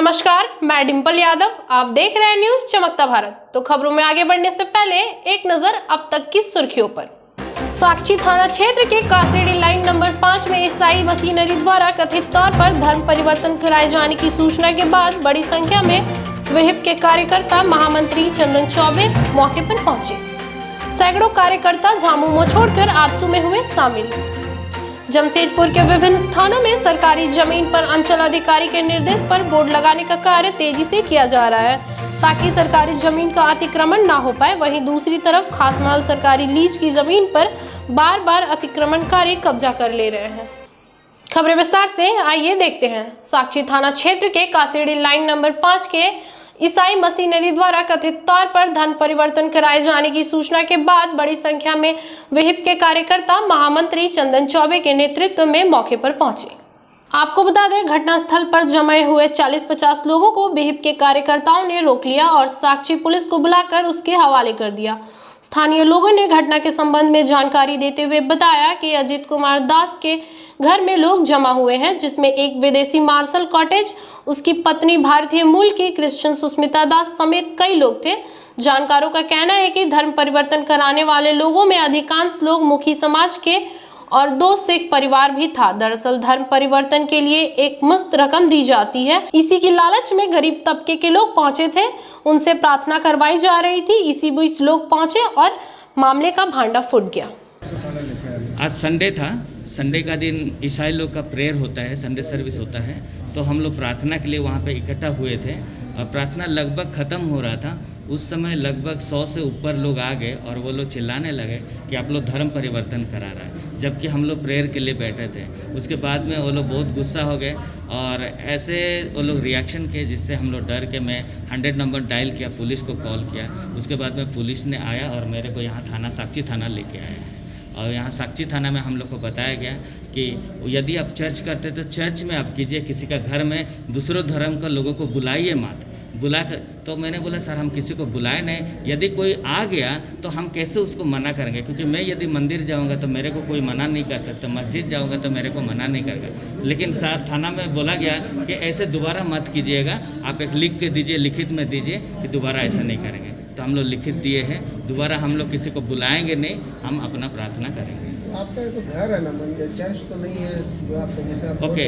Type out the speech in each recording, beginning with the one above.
नमस्कार, मैं डिंपल यादव। आप देख रहे हैं न्यूज चमकता भारत। तो खबरों में आगे बढ़ने से पहले एक नजर अब तक की सुर्खियों पर। साकची थाना क्षेत्र के कासेड़ी लाइन नंबर 5 में ईसाई मशीनरी द्वारा कथित तौर पर धर्म परिवर्तन कराए जाने की सूचना के बाद बड़ी संख्या में विहिप के कार्यकर्ता महामंत्री चंदन चौबे मौके पर पहुंचे। सैकड़ों कार्यकर्ता झामुमो छोड़कर आजसू में हुए शामिल। जमशेदपुर के विभिन्न स्थानों में सरकारी जमीन पर अंचल अधिकारी के निर्देश पर बोर्ड लगाने का कार्य तेजी से किया जा रहा है ताकि सरकारी जमीन का अतिक्रमण ना हो पाए। वहीं दूसरी तरफ खासमहल सरकारी लीज की जमीन पर बार बार अतिक्रमणकारी कब्जा कर ले रहे हैं। खबरें विस्तार से, आइए देखते हैं। साकची थाना क्षेत्र के कासेड़ी लाइन नंबर 5 के ईसाई मशीनरी द्वारा कथित तौर पर धर्म परिवर्तन कराए जाने की सूचना के बाद बड़ी संख्या में विहिप के कार्यकर्ता महामंत्री चंदन चौबे के नेतृत्व में मौके पर पहुंचे। आपको बता दें, घटनास्थल पर जमे हुए 40-50 लोगों को विहिप के कार्यकर्ताओं ने रोक लिया और साकची पुलिस को बुलाकर उसके हवाले कर दिया। स्थानीय लोगों ने घटना के संबंध में जानकारी देते हुए बताया कि अजीत कुमार दास के घर में लोग जमा हुए हैं, जिसमें एक विदेशी मार्शल कॉटेज, उसकी पत्नी भारतीय मूल की क्रिश्चियन सुष्मिता दास समेत कई लोग थे। जानकारों का कहना है कि धर्म परिवर्तन कराने वाले लोगों में अधिकांश लोग मुखी समाज के और 2 सिख परिवार भी था। दरअसल धर्म परिवर्तन के लिए एक मुश्त रकम दी जाती है। इसी की लालच में गरीब तबके के लोग पहुंचे थे, उनसे प्रार्थना करवाई जा रही थी। इसी बीच लोग पहुंचे और मामले का भांडा फूट गया। आज संडे था। संडे का दिन ईसाई लोग का प्रेयर होता है, संडे सर्विस होता है, तो हम लोग प्रार्थना के लिए वहाँ पे इकट्ठा हुए थे और प्रार्थना लगभग ख़त्म हो रहा था। उस समय लगभग 100 से ऊपर लोग आ गए और वो लोग चिल्लाने लगे कि आप लोग धर्म परिवर्तन करा रहा है, जबकि हम लोग प्रेयर के लिए बैठे थे। उसके बाद में वो लोग बहुत गुस्सा हो गए और ऐसे वो लोग रिएक्शन किए, जिससे हम लोग डर के मैं 100 नंबर डायल किया, पुलिस को कॉल किया। उसके बाद में पुलिस ने आया और मेरे को यहाँ थाना साकची थाना लेके आया है। और यहाँ साकची थाना में हम लोग को बताया गया कि यदि आप चर्च करते तो चर्च में आप कीजिए, किसी का घर में दूसरों धर्म का लोगों को बुलाइए मत। बुला कर तो मैंने बोला सर हम किसी को बुलाए नहीं, यदि कोई आ गया तो हम कैसे उसको मना करेंगे, क्योंकि मैं यदि मंदिर जाऊंगा तो मेरे को कोई मना नहीं कर सकता, मस्जिद जाऊंगा तो मेरे को मना नहीं करेगा। लेकिन सर थाना में बोला गया कि ऐसे दोबारा मत कीजिएगा, आप एक लिख के दीजिए, लिखित में दीजिए कि दोबारा ऐसा नहीं करेंगे। तो हम लोग लिखित दिए हैं, दोबारा हम लोग किसी को बुलाएंगे नहीं, हम अपना प्रार्थना करेंगे। आपका तो घर है ना, मंदिर चर्च तो नहीं है जो आपको जैसा ओके,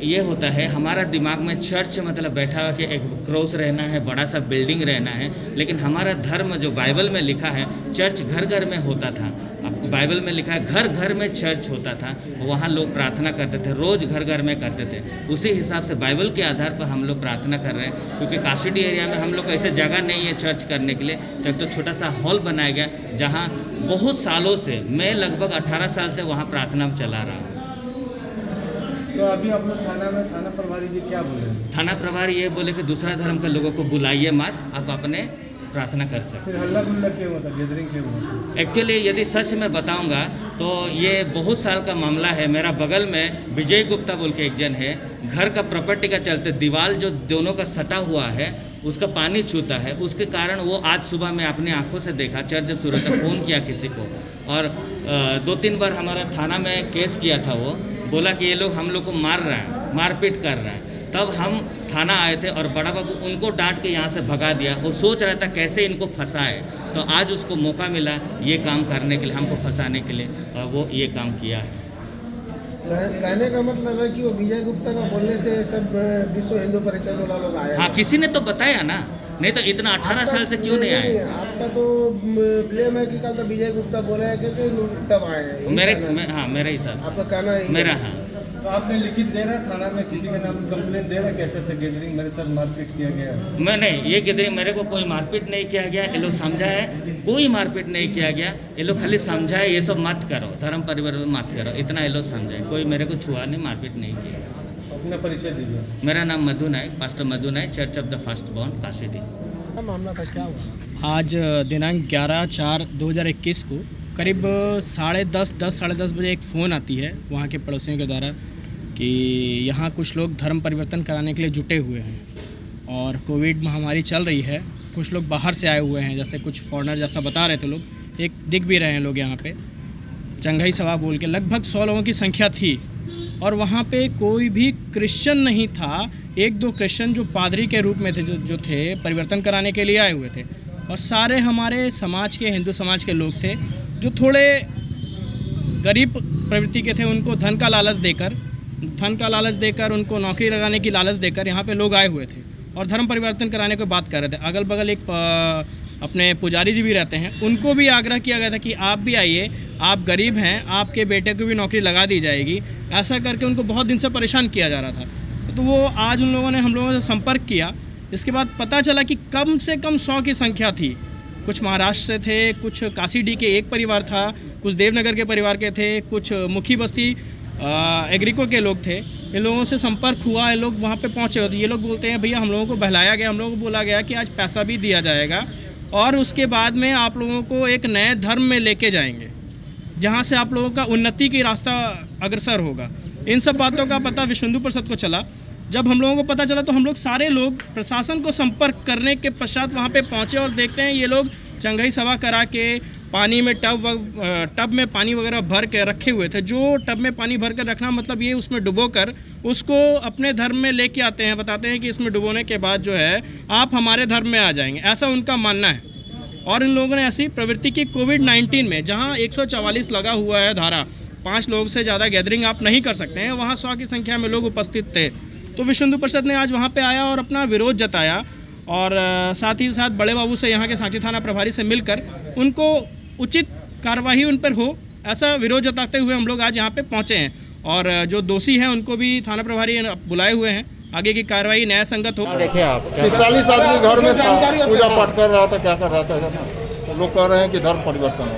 ये होता है हमारा दिमाग में चर्च मतलब बैठा हुआ कि एक क्रॉस रहना है, बड़ा सा बिल्डिंग रहना है, लेकिन हमारा धर्म जो बाइबल में लिखा है चर्च घर घर में होता था। आपको बाइबल में लिखा है घर घर में चर्च होता था, वहाँ लोग प्रार्थना करते थे, रोज़ घर घर में करते थे। उसी हिसाब से बाइबल के आधार पर हम लोग प्रार्थना कर रहे हैं, क्योंकि काशीडी एरिया में हम लोग को ऐसे जगह नहीं है चर्च करने के लिए। तो एक तो छोटा सा हॉल बनाया गया, जहाँ बहुत सालों से, मैं लगभग 18 साल से वहाँ प्रार्थना चला रहा हूँ। तो अभी आप लोग थाना प्रभारी जी क्या बोले? थाना प्रभारी ये बोले कि दूसरा धर्म के लोगों को बुलाइए मत, आप अपने प्रार्थना कर सकते। फिर हल्ला गुल्ला क्यों होता, गैदरिंग क्यों होता? एक्चुअली यदि सच में बताऊंगा तो ये बहुत साल का मामला है। मेरा बगल में विजय गुप्ता बोल के एक जन है, घर का प्रॉपर्टी का चलते दीवार जो दोनों का सटा हुआ है उसका पानी छूता है, उसके कारण वो आज सुबह मैं अपनी आंखों से देखा। चर्च जब शुरू था फ़ोन किया किसी को और 2-3 बार हमारा थाना में केस किया था। वो बोला कि ये लोग हम लोग को मार रहा है, मारपीट कर रहा है। तब हम थाना आए थे और बड़ा बाबू उनको डांट के यहाँ से भगा दिया। वो सोच रहा था कैसे इनको फंसाए, तो आज उसको मौका मिला ये काम करने के लिए, हमको फंसाने के लिए, और वो ये काम किया है। कहने का मतलब है कि वो विजय गुप्ता का बोलने से सब विश्व हिंदू परिषद वाला लोग आए। हाँ, किसी ने तो बताया ना, नहीं तो इतना 18 साल से क्यों नहीं आए? आपका तो क्लेम है कि कल तो विजय गुप्ता बोला है कि तब आए हैं। मेरे हिसाब से आपका कहना है मेरा। हाँ, तो आपने लिखित दे रहा थाना में, किसी के नाम कंप्लेंट दे रहा कैसे से गैदरिंग मेरे साथ मारपीट किया गया? मैं नहीं, ये गैदरिंग मेरे को कोई मारपीट नहीं किया गया। ये लोग समझा है, कोई मारपीट नहीं किया गया। ये लोग खाली समझा है ये सब मत करो, धर्म परिवर्तन मत करो, इतना ये लोग समझाए। कोई मेरे को छुआ नहीं, मारपीट नहीं किया। अपना परिचय दीजिए। मेरा नाम Madhu Nayak, pastor Madhu Nayak, church of the first born Kashidi. मामला था क्या हुआ? आज दिनांक 11/4/2021 को करीब 10:30 बजे एक फ़ोन आती है वहाँ के पड़ोसियों के द्वारा कि यहाँ कुछ लोग धर्म परिवर्तन कराने के लिए जुटे हुए हैं और कोविड महामारी चल रही है। कुछ लोग बाहर से आए हुए हैं, जैसे कुछ फॉरेनर जैसा बता रहे थे लोग, एक दिख भी रहे हैं लोग यहाँ पे, चंगाई सभा बोल के। लगभग 100 लोगों की संख्या थी और वहाँ पे कोई भी क्रिश्चियन नहीं था। एक दो क्रिश्चियन जो पादरी के रूप में थे, जो थे परिवर्तन कराने के लिए आए हुए थे, और सारे हमारे समाज के, हिंदू समाज के लोग थे जो थोड़े गरीब प्रवृत्ति के थे। उनको धन का लालच देकर उनको नौकरी लगाने की लालच देकर यहाँ पे लोग आए हुए थे और धर्म परिवर्तन कराने की बात कर रहे थे। अगल बगल एक अपने पुजारी जी भी रहते हैं, उनको भी आग्रह किया गया था कि आप भी आइए, आप गरीब हैं, आपके बेटे को भी नौकरी लगा दी जाएगी। ऐसा करके उनको बहुत दिन से परेशान किया जा रहा था। तो वो आज उन लोगों ने हम लोगों से संपर्क किया। इसके बाद पता चला कि कम से कम 100 की संख्या थी। कुछ महाराष्ट्र से थे, कुछ काशीडी के एक परिवार था, कुछ देवनगर के परिवार के थे, कुछ मुखी बस्ती एग्रीको के लोग थे। इन लोगों से संपर्क हुआ, ये लोग वहाँ पे पहुँचे होते। ये लोग बोलते हैं भैया हम लोगों को बहलाया गया, हम लोगों को बोला गया कि आज पैसा भी दिया जाएगा और उसके बाद में आप लोगों को एक नए धर्म में लेके जाएंगे जहाँ से आप लोगों का उन्नति की रास्ता अग्रसर होगा। इन सब बातों का पता विश्व हिंदू परिषद को चला। जब हम लोगों को पता चला तो हम लोग सारे लोग प्रशासन को संपर्क करने के पश्चात वहाँ पे पहुँचे और देखते हैं ये लोग चंगाई सभा करा के पानी में टब में पानी वगैरह भर के रखे हुए थे। जो टब में पानी भर कर रखना मतलब ये उसमें डुबो कर उसको अपने धर्म में लेके आते हैं, बताते हैं कि इसमें डुबोने के बाद जो है आप हमारे धर्म में आ जाएंगे, ऐसा उनका मानना है। और इन लोगों ने ऐसी प्रवृत्ति की कोविड-19 में, जहाँ 144 लगा हुआ है धारा, 5 लोग से ज़्यादा गैदरिंग आप नहीं कर सकते हैं, वहाँ 100 की संख्या में लोग उपस्थित थे। तो विश्व हिंदू परिषद ने आज वहाँ पे आया और अपना विरोध जताया और साथ ही साथ बड़े बाबू से, यहाँ के सांची थाना प्रभारी से मिलकर उनको उचित कार्रवाई उन पर हो, ऐसा विरोध जताते हुए हम लोग आज यहाँ पे पहुँचे हैं। और जो दोषी हैं उनको भी थाना प्रभारी बुलाए हुए हैं, आगे की कार्रवाई न्याय संगत हो। देखिए आप 40 आदमी घर में था, पूजा पाठ कर रहा था, क्या कर रहा था तो लोग कह रहे हैं कि धर्म परिवर्तन हो।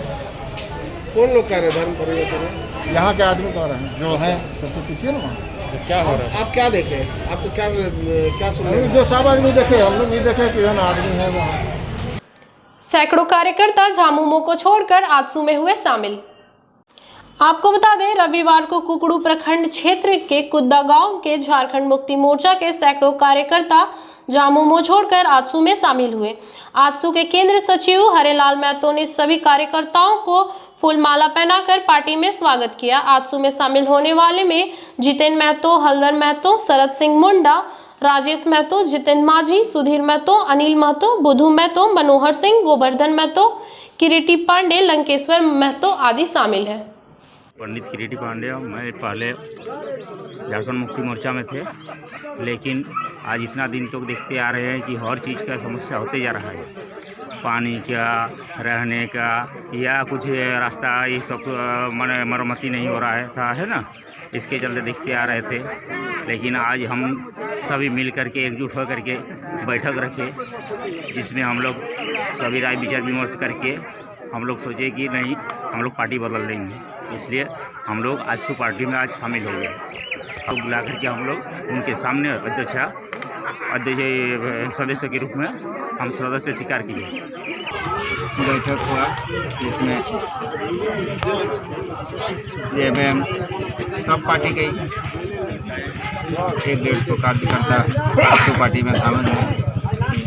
कौन लोग कह रहे हैं धर्म परिवर्तन? यहाँ के आदमी कह रहे हैं जो हैं, सबसे पूछिए ना वहाँ क्या हो रहा है। आप क्या देखे? आपको क्या सुन रहे हैं? जो सब आदमी देखे, हम लोग भी देखे कि आदमी है वहाँ। सैकड़ों कार्यकर्ता झामुमो को छोड़कर आजसू में हुए शामिल। आपको बता दें, रविवार को कुकड़ू प्रखंड क्षेत्र के कुद्दा गांव के झारखंड मुक्ति मोर्चा के सैकड़ों कार्यकर्ता झामुमो छोड़कर आजसू में शामिल हुए। आजसू के केंद्र सचिव हरेलाल महतो ने सभी कार्यकर्ताओं को फूलमाला पहनाकर पार्टी में स्वागत किया। आजसू में शामिल होने वाले में जितेन महतो, हल्दर महतो, शरद सिंह मुंडा, राजेश महतो, जितेन माझी, सुधीर महतो, अनिल महतो, बुधू महतो, मनोहर सिंह, गोवर्धन महतो, किरीटी पांडे, लंकेश्वर महतो आदि शामिल है। पंडित किरीटी पांडे, मैं पहले झारखंड मुक्ति मोर्चा में थे, लेकिन आज इतना दिन तो देखते आ रहे हैं कि हर चीज़ का समस्या होते जा रहा है, पानी का, रहने का या कुछ रास्ता, ये सब मरम्मती नहीं हो रहा है ना, इसके चलते देखते आ रहे थे। लेकिन आज हम सभी मिल करके एकजुट हो करके बैठक रखे, जिसमें हम लोग सभी राय विचार विमर्श करके हम लोग सोचे कि नहीं, हम लोग पार्टी बदल देंगे। इसलिए हम लोग आजसू पार्टी में आज शामिल हो गए और बुला करके हम लोग उनके सामने अध्यक्ष सदस्य के रूप में हम सदस्य स्वीकार किए। बैठक हुआ जिसमें सब पार्टी के 150 कार्यकर्ता आजसू पार्टी में शामिल हुए।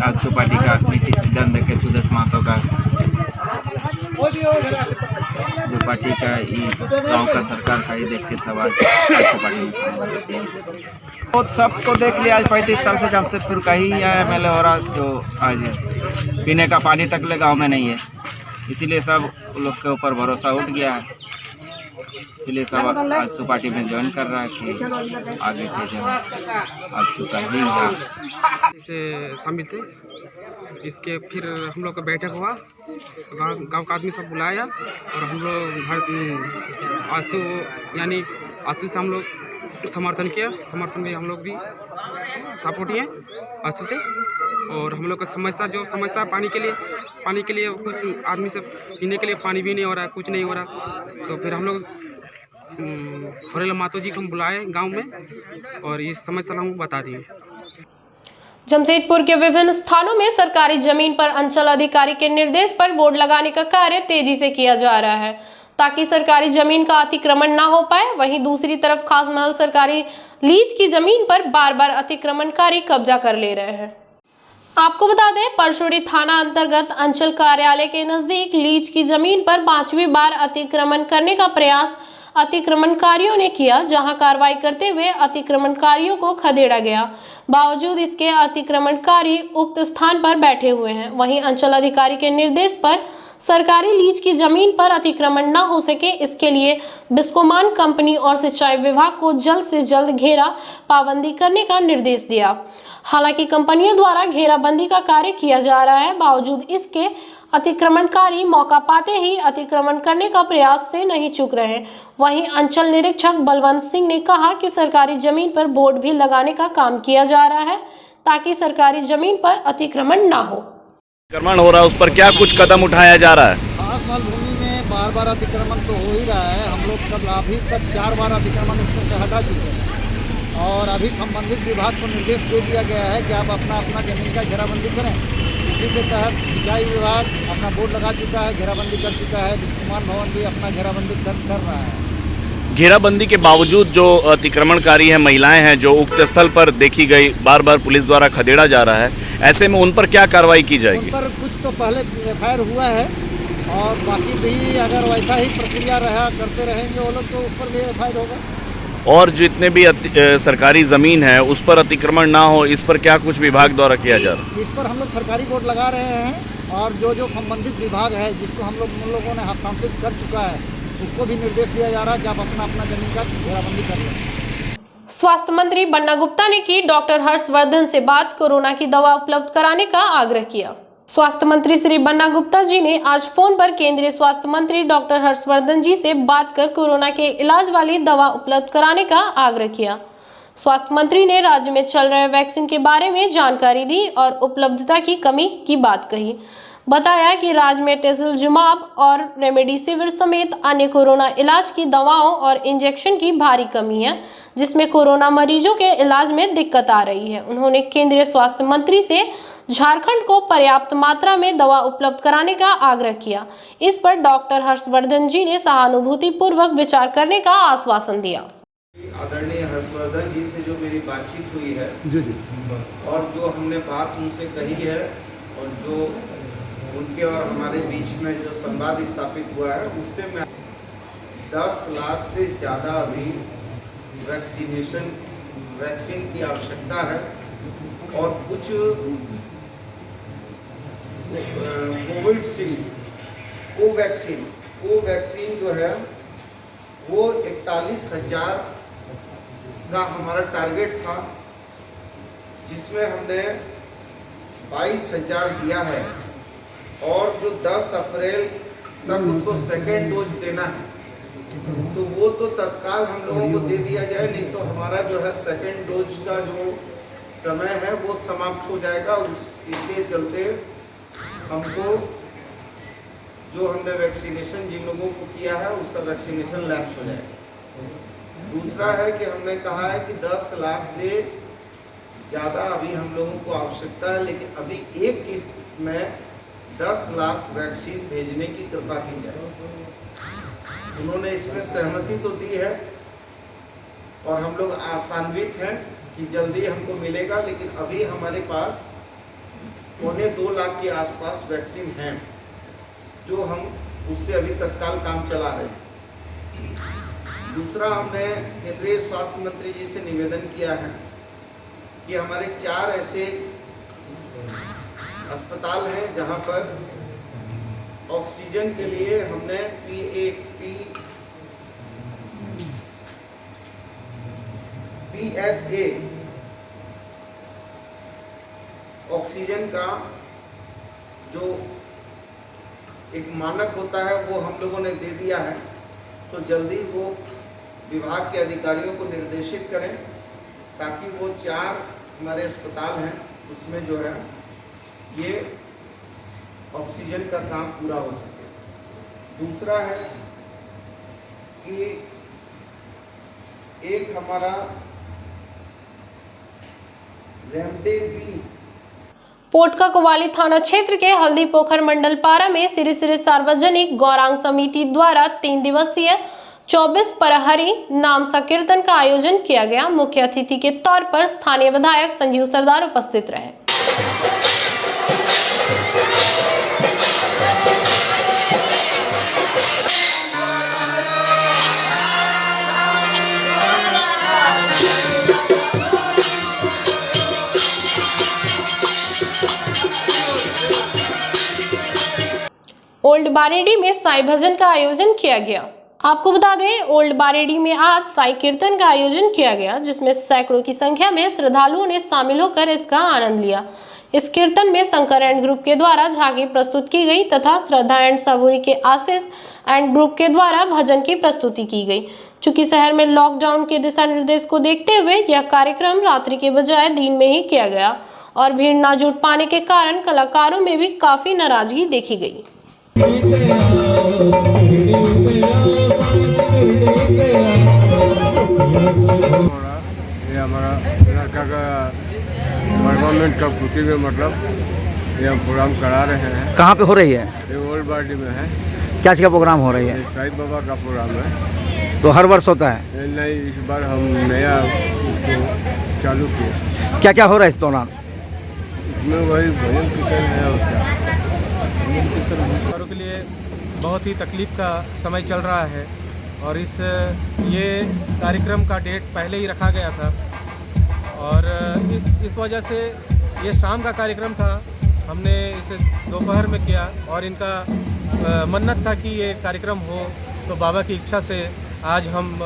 आजसू पार्टी का नीति सिद्धांत के सुदेश महतो का जो पार्टी का गांव का सरकार का, ये देख के सब आज पार्टी में तो सबको देख लिया। आज 35 साल से जमशेदपुर का ही MLA हो रहा, जो आज पीने का पानी तक ले गाँव में नहीं है, इसीलिए सब लोग के ऊपर भरोसा उठ गया है। इसलिए सब आजसू पार्टी में ज्वाइन कर रहा है कि आगे के जो आजसू का ही से शामिल थे। इसके फिर हम लोग का बैठक हुआ, गांव का आदमी सब बुलाया और हम लोग आजसू यानी आजसू से हम लोग समर्थन किया। समर्थन में हम लोग भी सपोर्ट किए आजसू से। और हम लोग का समस्या पानी के लिए कुछ आदमी से पीने के लिए पानी भी नहीं हो रहा है, कुछ नहीं हो रहा। तो फिर हम लोग हरेलाल महतो जी को हम बुलाए गांव में और इस समस्या हम बता दिए। जमशेदपुर के विभिन्न स्थानों में सरकारी जमीन पर अंचल अधिकारी के निर्देश पर बोर्ड लगाने का कार्य तेजी से किया जा रहा है ताकि सरकारी जमीन का अतिक्रमण ना हो पाए। वहीं दूसरी तरफ खासमहल सरकारी लीज की जमीन पर बार बार अतिक्रमणकारी कब्जा कर ले रहे हैं। आपको बता दें, परशुड़ी थाना अंतर्गत अंचल कार्यालय के नजदीक लीज की जमीन पर 5वीं बार अतिक्रमण करने का प्रयास अतिक्रमणकारियों ने किया, जहां कार्रवाई करते हुए अतिक्रमणकारियों को खदेड़ा गया। बावजूद इसके अतिक्रमणकारी उक्त स्थान पर बैठे हुए हैं। वहीं अंचल अधिकारी के निर्देश पर सरकारी लीज की जमीन पर अतिक्रमण न हो सके, इसके लिए बिस्कोमान कंपनी और सिंचाई विभाग को जल्द से जल्द घेरा पाबंदी करने का निर्देश दिया। हालांकि कंपनियों द्वारा घेराबंदी का कार्य किया जा रहा है, बावजूद इसके अतिक्रमणकारी मौका पाते ही अतिक्रमण करने का प्रयास से नहीं चूक रहे। वहीं अंचल निरीक्षक बलवंत सिंह ने कहा कि सरकारी जमीन पर बोर्ड भी लगाने का काम किया जा रहा है, ताकि सरकारी जमीन पर अतिक्रमण न हो। अतिक्रमण हो रहा है, उस पर क्या कुछ कदम उठाया जा रहा है? खास मालभूमि में बार बार अतिक्रमण तो हो ही रहा है। हम लोग कल अभी तक 4 बार अतिक्रमण उसमें से हटा चुके हैं और अभी संबंधित विभाग को निर्देश दे दिया गया है कि आप अपना अपना जमीन का घेराबंदी करें। इसी के तहत सिंचाई विभाग अपना बोर्ड लगा चुका है, घेराबंदी कर चुका है। बिस्कोमान भवन भी अपना घेराबंदी कर रहा है। घेराबंदी के बावजूद जो अतिक्रमणकारी हैं, महिलाएं हैं जो उक्त स्थल पर देखी गई, बार बार पुलिस द्वारा खदेड़ा जा रहा है, ऐसे में उन पर क्या कार्रवाई की जाएगी? उन पर कुछ तो पहले FIR हुआ है और बाकी भी अगर वैसा ही प्रक्रिया रहा करते रहेंगे वो लोग तो उस पर भी FIR होगा। और जितने भी सरकारी ज़मीन है उस पर अतिक्रमण ना हो, इस पर क्या कुछ विभाग द्वारा किया जा रहा है? इस पर हम लोग सरकारी बोर्ड लगा रहे हैं और जो संबंधित विभाग है जिसको हम लोगों ने हस्तांतरित कर चुका है उसको भी निर्देश दिया जा रहा है कि आप अपना अपना जमीन का घेराबंदी कर लें। स्वास्थ्य मंत्री बन्ना गुप्ता ने की डॉक्टर हर्षवर्धन से बात, कोरोना की दवा उपलब्ध कराने का आग्रह किया। स्वास्थ्य मंत्री श्री बन्ना गुप्ता जी ने आज फोन पर केंद्रीय स्वास्थ्य मंत्री डॉक्टर हर्षवर्धन जी से बात कर कोरोना के इलाज वाली दवा उपलब्ध कराने का आग्रह किया। स्वास्थ्य मंत्री ने राज्य में चल रहे वैक्सीन के बारे में जानकारी दी और उपलब्धता की कमी की बात कही। बताया कि राज्य में टोसिलिजुमाब और रेमडेसिविर समेत अन्य कोरोना इलाज की दवाओं और इंजेक्शन की भारी कमी है, जिसमें कोरोना मरीजों के इलाज में दिक्कत आ रही है। उन्होंने केंद्रीय स्वास्थ्य मंत्री से झारखंड को पर्याप्त मात्रा में दवा उपलब्ध कराने का आग्रह किया। इस पर डॉक्टर हर्षवर्धन जी ने सहानुभूति पूर्वक विचार करने का आश्वासन दिया। आदरणीय हर्षवर्धन जी से जो मेरी बातचीत हुई है और जो हमने बात उनसे कही है और जो उनके और हमारे बीच में जो संवाद स्थापित हुआ है उससे मैं 10 लाख से ज़्यादा अभी वैक्सीन की आवश्यकता है और कुछ कोवैक्सीन जो है वो 41,000 का हमारा टारगेट था, जिसमें हमने 22,000 दिया है और जो 10 अप्रैल तक उसको सेकेंड डोज देना है तो वो तो तत्काल हम लोगों को दे दिया जाए, नहीं तो हमारा जो है सेकेंड डोज का जो समय है वो समाप्त हो जाएगा। इसके चलते हमको जो हमने वैक्सीनेशन जिन लोगों को किया है उसका वैक्सीनेशन लैप्स हो जाएगा। दूसरा है कि हमने कहा है कि 10 लाख से ज़्यादा अभी हम लोगों को आवश्यकता है, लेकिन अभी एक किस्त में 10 लाख वैक्सीन भेजने की कृपा की जाए। उन्होंने इसमें सहमति तो दी है और हम लोग आशान्वित हैं कि जल्दी हमको मिलेगा, लेकिन अभी हमारे पास 2.25 लाख के आसपास वैक्सीन हैं जो हम उससे अभी तत्काल काम चला रहे हैं। दूसरा, हमने केंद्रीय स्वास्थ्य मंत्री जी से निवेदन किया है कि हमारे 4 ऐसे अस्पताल हैं जहां पर ऑक्सीजन के लिए हमने PSA ऑक्सीजन का जो एक मानक होता है वो हम लोगों ने दे दिया है। तो जल्दी वो विभाग के अधिकारियों को निर्देशित करें ताकि वो 4 हमारे अस्पताल हैं उसमें जो है ये ऑक्सीजन का काम पूरा हो सके। दूसरा है कि एक हमारा रेमडेसिविर पोटका कुवाली थाना क्षेत्र के हल्दी पोखर मंडल पारा में श्री श्री सार्वजनिक गौरांग समिति द्वारा 3 दिवसीय 24 प्रहरी नाम संकीर्तन का आयोजन किया गया। मुख्य अतिथि के तौर पर स्थानीय विधायक संजीव सरदार उपस्थित रहे। ओल्ड बारेडी में साई भजन का आयोजन किया गया। आपको बता दें, ओल्ड बारेडी में आज साई कीर्तन का आयोजन किया गया, जिसमें सैकड़ों की संख्या में श्रद्धालुओं ने शामिल होकर इसका आनंद लिया। इस कीर्तन में शंकर एंड ग्रुप के द्वारा झांकी प्रस्तुत की गई तथा श्रद्धा एंड सबूरी के आशीष एंड ग्रुप के द्वारा भजन की प्रस्तुति की गई। चूंकि शहर में लॉकडाउन के दिशा निर्देश को देखते हुए यह कार्यक्रम रात्रि के बजाय दिन में ही किया गया और भीड़ न जुट पाने के कारण कलाकारों में भी काफी नाराजगी देखी गई। ये हमारा लड़का का परमानेंट का खुशी में मतलब ये हम प्रोग्राम करा रहे हैं। कहाँ पे हो रही है? ये ओल्ड बार्डी में है। क्या चीज़ का प्रोग्राम हो रही है? साईं बाबा का प्रोग्राम है। तो हर वर्ष होता है? नहीं, इस बार हम नया उसको चालू किया। क्या क्या हो रहा है इस दौरान? इसमें वही भजन कीर्तन है और क्या। के लिए बहुत ही तकलीफ का समय चल रहा है और ये कार्यक्रम का डेट पहले ही रखा गया था और इस वजह से ये शाम का कार्यक्रम था। हमने इसे दोपहर में किया और इनका मन्नत था कि ये कार्यक्रम हो, तो बाबा की इच्छा से आज हम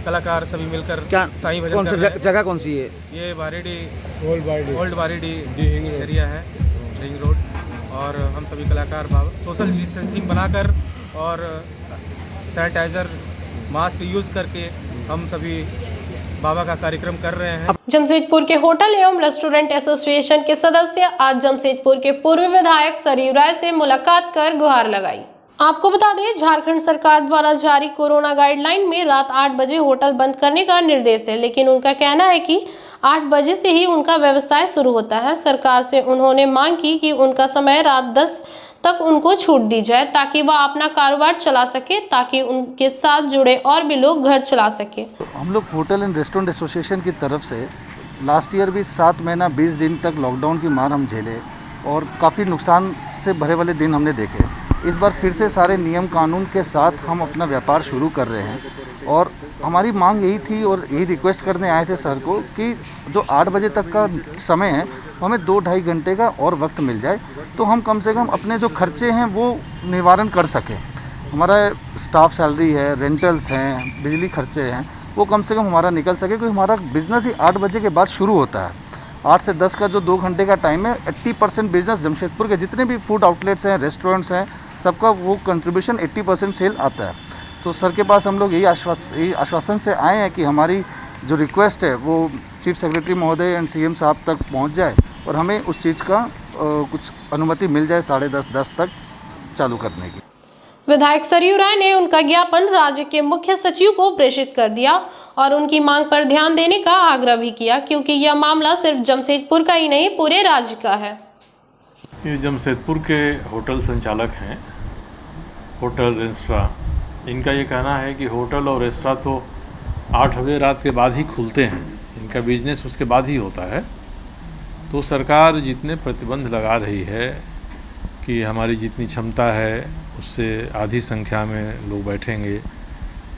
कलाकार सभी मिलकर साईं भजन कौन सा जगह कौन सी है? ये बारेडी ओल्ड बारेडी एरिया है, रिंग रोड। और हम सभी कलाकार सोशल डिस्टेंसिंग बनाकर और सैनिटाइजर मास्क यूज़ करके हम सभी बाबा का कार्यक्रम कर रहे हैं। जमशेदपुर के होटल एवं रेस्टोरेंट एसोसिएशन के सदस्य आज जमशेदपुर के पूर्व विधायक सरयू राय से मुलाकात कर गुहार लगाई। आपको बता दें, झारखंड सरकार द्वारा जारी कोरोना गाइडलाइन में रात 8 बजे होटल बंद करने का निर्देश है, लेकिन उनका कहना है कि 8 बजे से ही उनका व्यवसाय शुरू होता है। सरकार से उन्होंने मांग की कि उनका समय रात 10 तक उनको छूट दी जाए ताकि वह अपना कारोबार चला सके, ताकि उनके साथ जुड़े और भी लोग घर चला सके। हम लोग होटल एंड रेस्टोरेंट एसोसिएशन की तरफ से लास्ट ईयर भी 7 महीना 20 दिन तक लॉकडाउन की मार हम झेले और काफ़ी नुकसान से भरे वाले दिन हमने देखे। इस बार फिर से सारे नियम कानून के साथ हम अपना व्यापार शुरू कर रहे हैं और हमारी मांग यही थी और यही रिक्वेस्ट करने आए थे सर को कि जो 8 बजे तक का समय है हमें 2-2.5 घंटे का और वक्त मिल जाए तो हम कम से कम अपने जो खर्चे हैं वो निवारण कर सकें। हमारा स्टाफ सैलरी है, रेंटल्स हैं, बिजली खर्चे हैं, वो कम से कम हमारा निकल सके, क्योंकि हमारा बिज़नेस ही 8 बजे के बाद शुरू होता है। 8 से 10 का जो 2 घंटे का टाइम है, 80% बिजनेस जमशेदपुर के जितने भी फूड आउटलेट्स हैं, रेस्टोरेंट्स हैं, सबका वो कंट्रीब्यूशन 80% सेल आता है। तो सर के पास हम लोग यही आश्वासन से आए हैं कि हमारी जो रिक्वेस्ट है वो चीफ सेक्रेटरी महोदय एंड सीएम साहब तक पहुंच जाए और हमें उस चीज़ का कुछ अनुमति मिल जाए 10:30 तक चालू करने की। विधायक सरयू राय ने उनका ज्ञापन राज्य के मुख्य सचिव को प्रेषित कर दिया और उनकी मांग पर ध्यान देने का आग्रह भी किया, क्योंकि यह मामला सिर्फ जमशेदपुर का ही नहीं पूरे राज्य का है। ये जमशेदपुर के होटल संचालक हैं, होटल रेस्टोरेंट, इनका ये कहना है कि होटल और रेस्टोरेंट तो 8 बजे रात के बाद ही खुलते हैं, इनका बिजनेस उसके बाद ही होता है। तो सरकार जितने प्रतिबंध लगा रही है कि हमारी जितनी क्षमता है उससे आधी संख्या में लोग बैठेंगे,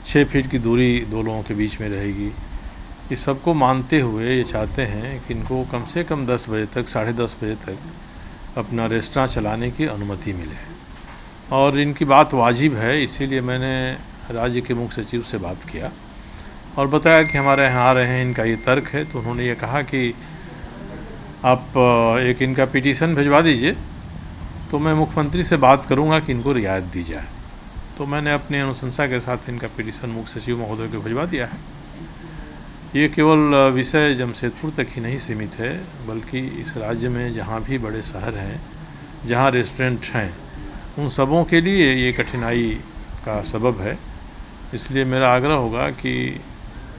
6 फीट की दूरी 2 लोगों के बीच में रहेगी, इस सबको मानते हुए ये चाहते हैं कि इनको कम से कम 10 बजे तक, 10:30 बजे तक अपना रेस्टोरेंट चलाने की अनुमति मिले। और इनकी बात वाजिब है, इसीलिए मैंने राज्य के मुख्य सचिव से बात किया और बताया कि हमारे यहाँ आ रहे हैं, इनका ये तर्क है। तो उन्होंने ये कहा कि आप एक इनका पिटीशन भिजवा दीजिए, तो मैं मुख्यमंत्री से बात करूंगा कि इनको रियायत दी जाए। तो मैंने अपनी अनुशंसा के साथ इनका पिटीशन मुख्य सचिव महोदय को भिजवा दिया है। ये केवल विषय जमशेदपुर तक ही नहीं सीमित है, बल्कि इस राज्य में जहाँ भी बड़े शहर हैं, जहाँ रेस्टोरेंट हैं, उन सबों के लिए ये कठिनाई का सबब है। इसलिए मेरा आग्रह होगा कि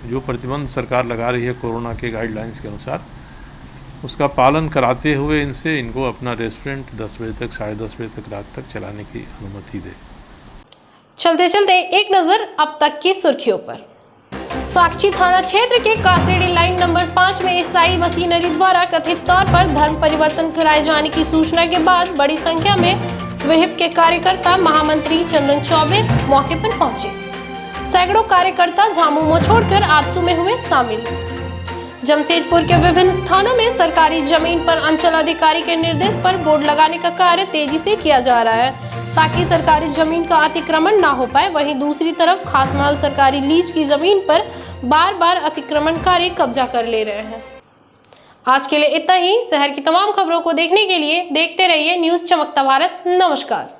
जो प्रतिबंध सरकार लगा रही है कोरोना के गाइडलाइंस के अनुसार, उसका पालन कराते हुए इनको अपना रेस्टोरेंट 10 बजे तक, 10:30 बजे तक रात तक चलाने की अनुमति दे। चलते चलते एक नजर अब तक की सुर्खियों पर। साक्षी थाना क्षेत्र के कासेड़ी लाइन नंबर 5 में ईसाई मशीनरी द्वारा कथित तौर पर धर्म परिवर्तन कराए जाने की सूचना के बाद बड़ी संख्या में विहिप के कार्यकर्ता महामंत्री चंदन चौबे मौके पर पहुंचे। सैकड़ों कार्यकर्ता झामुमो छोड़कर आजसू में हुए शामिल। जमशेदपुर के विभिन्न स्थानों में सरकारी जमीन पर अंचल अधिकारी के निर्देश पर बोर्ड लगाने का कार्य तेजी से किया जा रहा है ताकि सरकारी जमीन का अतिक्रमण ना हो पाए। वहीं दूसरी तरफ खासमहल सरकारी लीज की जमीन पर बार बार अतिक्रमणकारी कब्जा कर ले रहे हैं। आज के लिए इतना ही। शहर की तमाम खबरों को देखने के लिए देखते रहिए न्यूज़ चमकता भारत। नमस्कार।